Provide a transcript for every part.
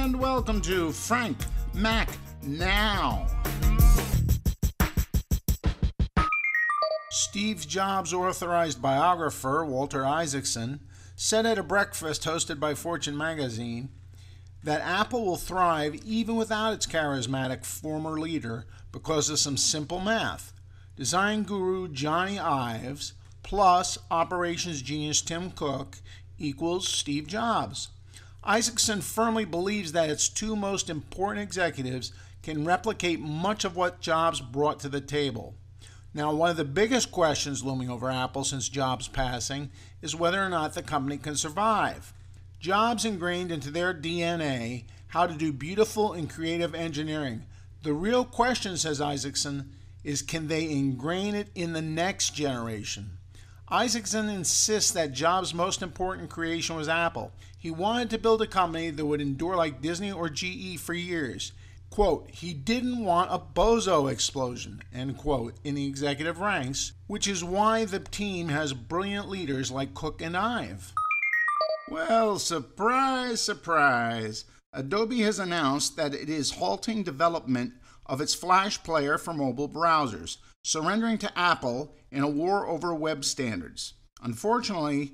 and welcome to Frank Mac Now. Steve Jobs' authorized biographer, Walter Isaacson, said at a breakfast hosted by Fortune magazine that Apple will thrive even without its charismatic former leader because of some simple math. Design guru Johnny Ives plus operations genius Tim Cook equals Steve Jobs. Isaacson firmly believes that its two most important executives can replicate much of what Jobs brought to the table. Now, one of the biggest questions looming over Apple since Jobs' passing is whether or not the company can survive. Jobs ingrained into their DNA how to do beautiful and creative engineering. The real question, says Isaacson, is can they ingrain it in the next generation? Isaacson insists that Jobs' most important creation was Apple. He wanted to build a company that would endure like Disney or GE for years. Quote, he didn't want a bozo explosion, end quote, in the executive ranks, which is why the team has brilliant leaders like Cook and Ive. Well, surprise, surprise. Adobe has announced that it is halting development of its Flash player for mobile browsers, surrendering to Apple in a war over web standards. Unfortunately,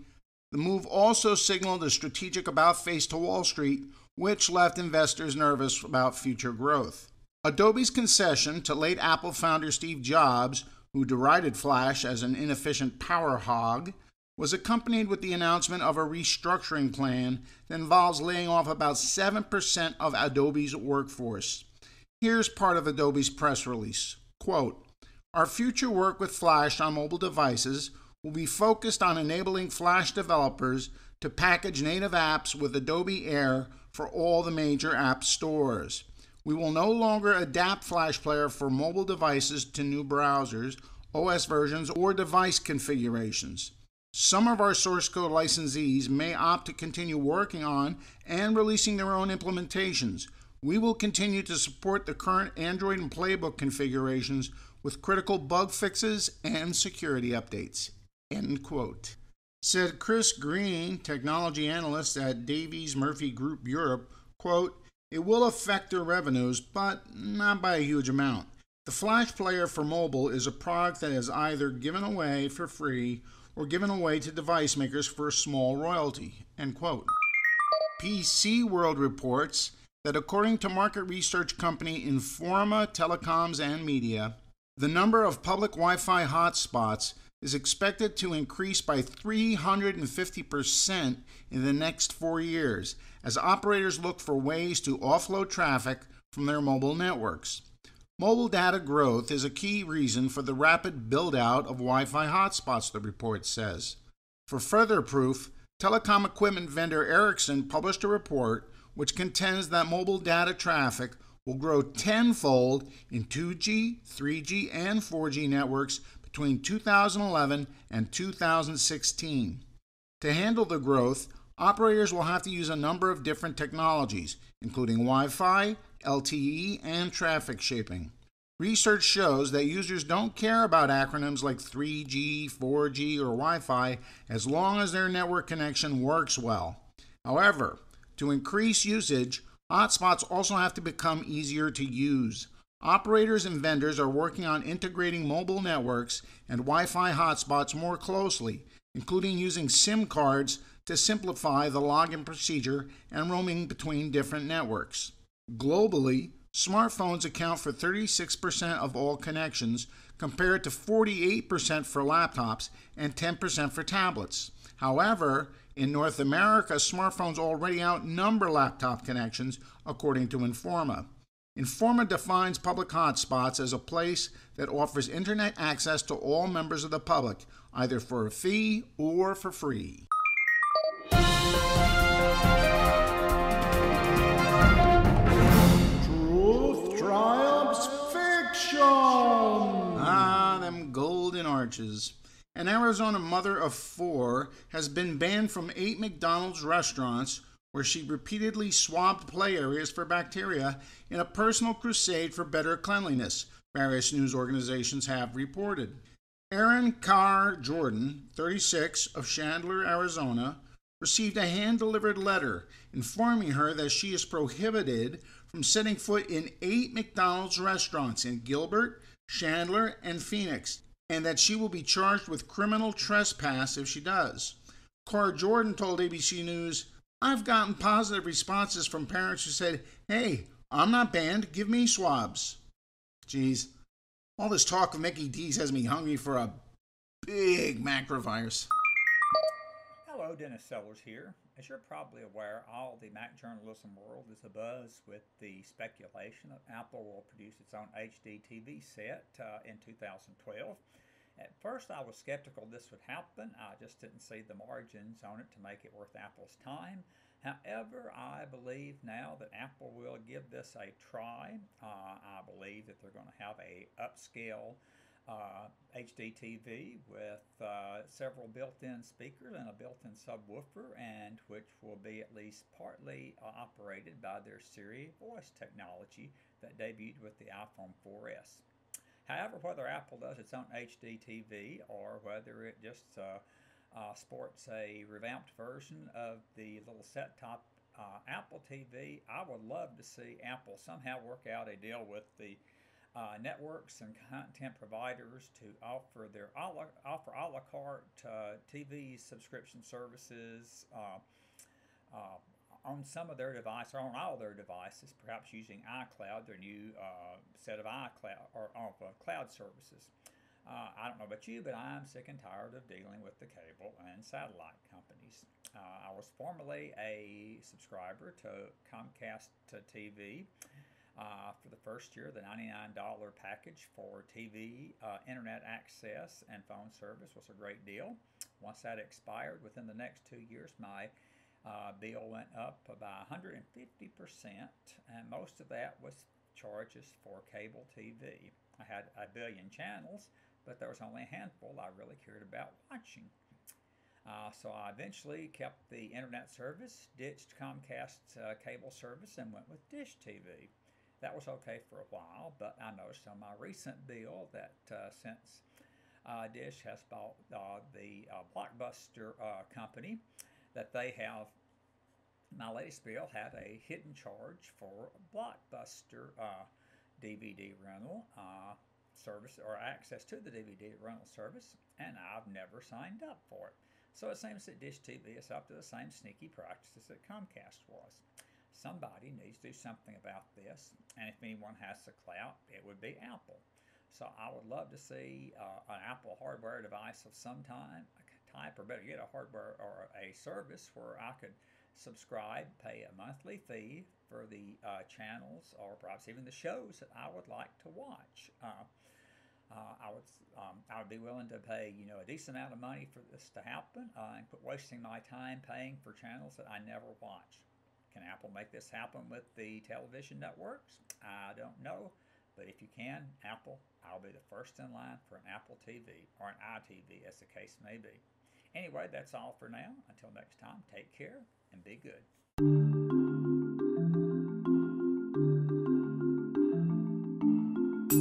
the move also signaled a strategic about-face to Wall Street, which left investors nervous about future growth. Adobe's concession to late Apple founder Steve Jobs, who derided Flash as an inefficient power hog, was accompanied with the announcement of a restructuring plan that involves laying off about 7% of Adobe's workforce. Here's part of Adobe's press release. Quote, our future work with Flash on mobile devices will be focused on enabling Flash developers to package native apps with Adobe Air for all the major app stores. We will no longer adapt Flash Player for mobile devices to new browsers, OS versions, or device configurations. Some of our source code licensees may opt to continue working on and releasing their own implementations. We will continue to support the current Android and Playbook configurations with critical bug fixes and security updates, end quote. Said Chris Green, technology analyst at Davies Murphy Group Europe, quote, it will affect their revenues, but not by a huge amount. The Flash Player for mobile is a product that is either given away for free or given away to device makers for a small royalty, end quote. PC World reports that according to market research company Informa Telecoms and Media, the number of public Wi-Fi hotspots is expected to increase by 350% in the next 4 years as operators look for ways to offload traffic from their mobile networks. Mobile data growth is a key reason for the rapid build-out of Wi-Fi hotspots, the report says. For further proof, telecom equipment vendor Ericsson published a report which contends that mobile data traffic will grow tenfold in 2G, 3G, and 4G networks between 2011 and 2016. To handle the growth, operators will have to use a number of different technologies, including Wi-Fi, LTE, and traffic shaping. Research shows that users don't care about acronyms like 3G, 4G, or Wi-Fi as long as their network connection works well. However, to increase usage, hotspots also have to become easier to use. Operators and vendors are working on integrating mobile networks and Wi-Fi hotspots more closely, including using SIM cards to simplify the login procedure and roaming between different networks. Globally, smartphones account for 36% of all connections, compared to 48% for laptops and 10% for tablets. However, in North America, smartphones already outnumber laptop connections, according to Informa. Informa defines public hotspots as a place that offers internet access to all members of the public, either for a fee or for free. Truth triumphs fiction! Ah, them golden arches. An Arizona mother of 4 has been banned from 8 McDonald's restaurants where she repeatedly swabbed play areas for bacteria in a personal crusade for better cleanliness, various news organizations have reported. Erin Carr Jordan, 36, of Chandler, Arizona, received a hand-delivered letter informing her that she is prohibited from setting foot in 8 McDonald's restaurants in Gilbert, Chandler, and Phoenix, and that she will be charged with criminal trespass if she does. Cora Jordan told ABC News, "I've gotten positive responses from parents who said, 'Hey, I'm not banned, give me swabs.'" Geez, all this talk of Mickey D's has me hungry for a big macrovirus. Hello, Dennis Sellers here. As you're probably aware, all the Mac journalism world is abuzz with the speculation that Apple will produce its own HD TV set in 2012. At first, I was skeptical this would happen. I just didn't see the margins on it to make it worth Apple's time. However, I believe now that Apple will give this a try. I believe that they're going to have a upscale HD TV with several built-in speakers and a built-in subwoofer, and which will be at least partly operated by their Siri voice technology that debuted with the iPhone 4S. However, whether Apple does its own HD TV or whether it just sports a revamped version of the little set-top Apple TV, I would love to see Apple somehow work out a deal with the networks and content providers to offer a la carte TV subscription services on some of their devices, or on all their devices, perhaps using iCloud, their new set of iCloud or cloud services. I don't know about you, but I'm sick and tired of dealing with the cable and satellite companies. I was formerly a subscriber to Comcast TV. For the first year, the $99 package for TV, internet access, and phone service was a great deal. Once that expired, within the next 2 years, my bill went up by 150%, and most of that was charges for cable TV. I had a billion channels, but there was only a handful I really cared about watching. So I eventually kept the internet service, ditched Comcast's cable service, and went with Dish TV. That was okay for a while, but I noticed on my recent bill that since Dish has bought the Blockbuster company, that they have, my latest bill had a hidden charge for Blockbuster DVD rental service, or access to the DVD rental service, and I've never signed up for it. So it seems that Dish TV is up to the same sneaky practices that Comcast was. Somebody needs to do something about this, and if anyone has the clout, it would be Apple. So I would love to see an Apple hardware device of some type, or better yet, a hardware or a service where I could subscribe, pay a monthly fee for the channels, or perhaps even the shows that I would like to watch. I would be willing to pay a decent amount of money for this to happen, and quit wasting my time paying for channels that I never watch. Can Apple make this happen with the television networks? I don't know, but if you can, Apple, I'll be the first in line for an Apple TV, or an iTV as the case may be. Anyway, that's all for now. Until next time, take care and be good.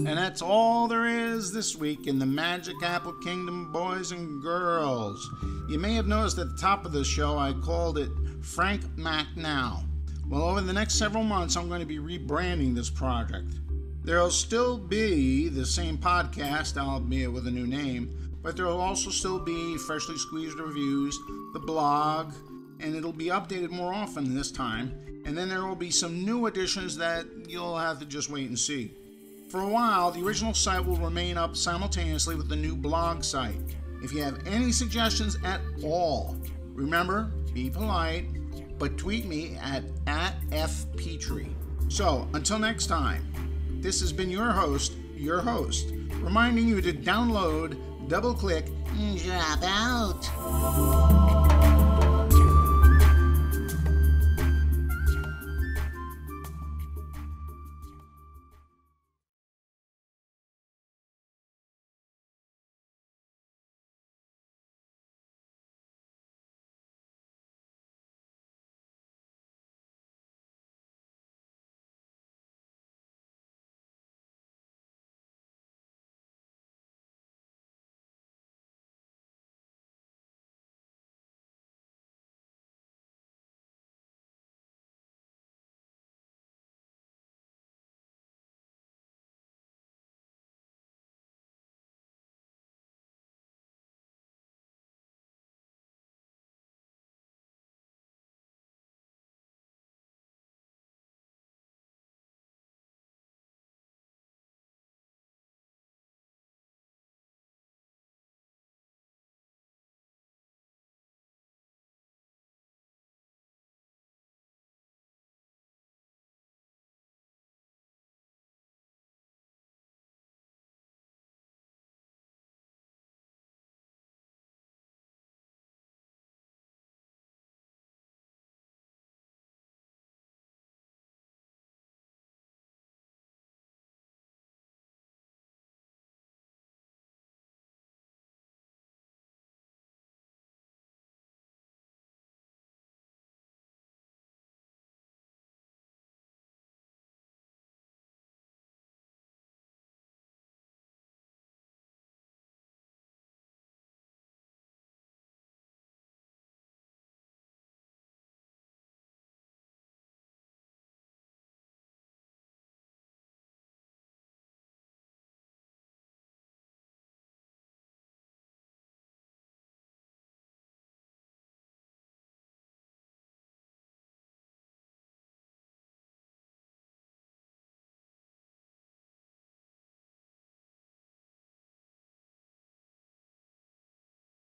And that's all there is this week in the Magic Apple Kingdom, boys and girls. You may have noticed at the top of the show I called it YMPNow. Well, over the next several months, I'm going to be rebranding this project. There'll still be the same podcast, albeit with a new name, but there'll also still be freshly squeezed reviews, the blog, and it'll be updated more often this time. And then there will be some new additions that you'll have to just wait and see. For a while, the original site will remain up simultaneously with the new blog site. If you have any suggestions at all, remember, be polite, but tweet me at @FPetrie. So, until next time, this has been your host, reminding you to download, double-click, and drop out.